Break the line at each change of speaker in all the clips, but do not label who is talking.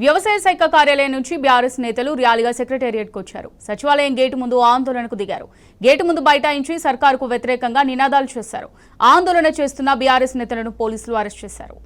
వ్యవసాయ శాఖ కార్యాలయం నుంచి బీఆర్ఎస్ నేతలు ర్యాలీగా సెక్రటేరియట్కు వచ్చారు. సచివాలయం గేటు ముందు ఆందోళనకు దిగారు. గేటు ముందు బైఠాయించి సర్కారుకు వ్యతిరేకంగా నినాదాలు చేశారు. ఆందోళన చేస్తున్న బీఆర్ఎస్ నేతలను పోలీసులు అరెస్ట్ చేశారు.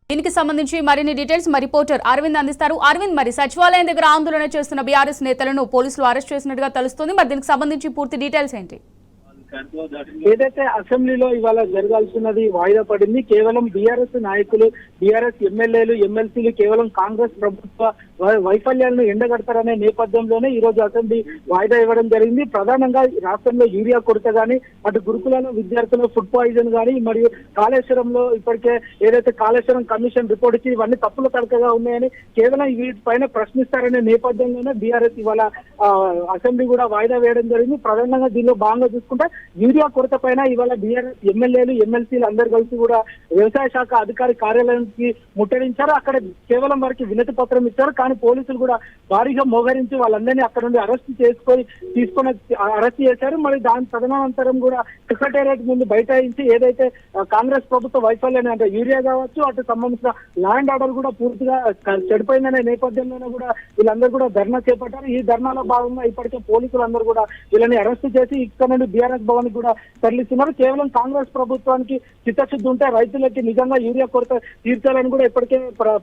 దీనికి సంబంధించి మరిన్ని డీటెయిల్స్ మా రిపోర్టర్ అరవింద్ అందిస్తారు. అరవింద్, మరి సచివాలయం దగ్గర ఆందోళన చేస్తున్న బీఆర్ఎస్ నేతలను పోలీసులు అరెస్ట్ చేసినట్టుగా తెలుస్తుంది. మరి దీనికి సంబంధించి పూర్తి డీటెయిల్స్ ఏంటి?
ఏదైతే అసెంబ్లీలో ఇవాళ జరగాల్సినది వాయిదా పడింది. కేవలం బీఆర్ఎస్ నాయకులు, బీఆర్ఎస్ ఎమ్మెల్యేలు, ఎమ్మెల్సీలు కేవలం కాంగ్రెస్ ప్రభుత్వ వైఫల్యాలను ఎండగడతారనే నేపథ్యంలోనే ఈ రోజు అసెంబ్లీ వాయిదా ఇవ్వడం జరిగింది. ప్రధానంగా రాష్ట్రంలో యూరియా కొరత గానీ, అటు గురుకులలో విద్యార్థుల ఫుడ్ పాయిజన్ గానీ, మరియు కాళేశ్వరంలో ఇప్పటికే ఏదైతే కాళేశ్వరం కమిషన్ రిపోర్ట్ ఇచ్చి ఇవన్నీ తప్పుల తడకగా ఉన్నాయని కేవలం వీటిపైన ప్రశ్నిస్తారనే నేపథ్యంలోనే బీఆర్ఎస్ ఇవాళ అసెంబ్లీ కూడా వాయిదా వేయడం జరిగింది. ప్రధానంగా దీనిలో భాగంగా చూసుకుంటే యూరియా కొరత పైన ఇవాళ బీఆర్ఎస్ ఎమ్మెల్యేలు, ఎమ్మెల్సీలు అందరు కలిసి కూడా వ్యవసాయ శాఖ అధికారి కార్యాలయానికి ముట్టడించారు. అక్కడ కేవలం వారికి వినతి పత్రం ఇచ్చారు. కానీ పోలీసులు కూడా భారీగా మోహరించి వాళ్ళందరినీ అక్కడ నుండి తీసుకొని అరెస్ట్ చేశారు. మరి దాని తదనంతరం కూడా సెక్రటేరియట్ ముందు బైఠాయించి ఏదైతే కాంగ్రెస్ ప్రభుత్వ వైఫల్యాన్ని, అంటే యూరియా కావచ్చు, అటు సంబంధించిన ల్యాండ్ ఆర్డర్ కూడా పూర్తిగా చెడిపోయిందనే నేపథ్యంలోనే కూడా వీళ్ళందరూ కూడా ధర్నా చేపట్టారు. ఈ ధర్నాలో భాగంగా ఇప్పటికే పోలీసులు అందరూ కూడా వీళ్ళని అరెస్ట్ చేసి ఇక్కడ నుండి బీఆర్ఎస్ భవన్ కూడా తరలిస్తున్నారు. కేవలం కాంగ్రెస్ ప్రభుత్వానికి చిత్తశుద్ధి ఉంటే రైతులకి నిజంగా యూరియా కొరత తీర్చాలని కూడా ఇప్పటికే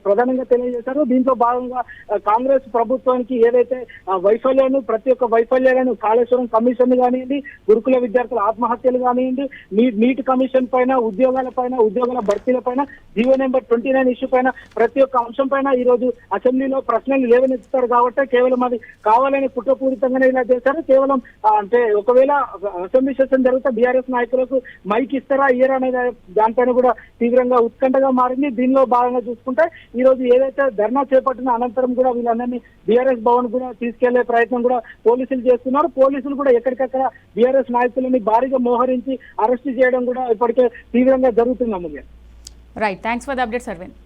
ప్రధానంగా తెలియజేశారు. దీంట్లో భాగంగా కాంగ్రెస్ ప్రభుత్వానికి ఏదైతే వైఫల్యాన్ని, ప్రతి ఒక్క వైఫల్యాలను, కాళేశ్వరం కమిషన్ కానివ్వండి, గురుకుల విద్యార్థుల ఆత్మహత్యలు కానివ్వండి, నీట్ కమిషన్ పైన, ఉద్యోగాల భర్తీల పైన, జీవో నెంబర్ 29 ఇష్యూ పైన, ప్రతి ఒక్క అంశం పైన ఈ రోజు అసెంబ్లీలో ప్రశ్నలు లేవనెత్తుతారు. కాబట్టి కేవలం అది కావాలని కుట్రపూరితంగానే ఇలా చేశారు. కేవలం అంటే ఒకవేళ అసెంబ్లీ సెషన్ జరిగితే బీఆర్ఎస్ నాయకులకు మైక్ ఇస్తారా ఇయ్యరా అనే దానిపైన కూడా తీవ్రంగా ఉత్కంఠగా మారింది. దీనిలో భాగంగా చూసుకుంటే ఈ రోజు ఏదైతే ధర్నా చేపట్టిన అనంతరం కూడా వీళ్ళందరినీ బీఆర్ఎస్ భవన్ కూడా తీసుకెళ్లే ప్రయత్నం కూడా పోలీసులు చేస్తున్నారు. పోలీసులు కూడా ఎక్కడికక్కడ బీఆర్ఎస్ నాయకులని భారీగా మోహరించి అరెస్ట్ చేయడం కూడా ఇప్పటికే తీవ్రంగా జరుగుతుంది.
Right, thanks for the updates Arvind.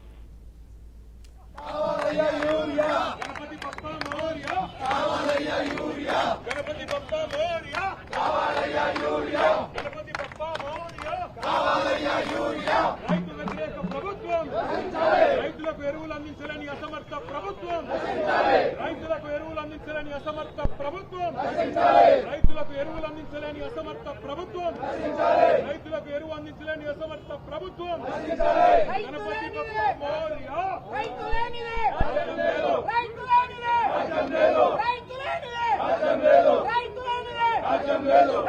రైతులకు ఎరువులు అందించాలని అసమర్థ ప్రభుత్వం, రైతులకు ఎరువులు అందించాలని అసమర్థ ప్రభుత్వం, రైతులకు ఎరువులు అందించాలని అసమర్థ ప్రభుత్వం, రైతులకు ఎరువు అందించాలని అసమర్థ ప్రభుత్వం. గణపతి బప్పా మోరియా, రైతులేనిదే రైతులేనిదే రైతులేనిదే రైతులేనిదే రైతులేనిదే రైతులేనిదే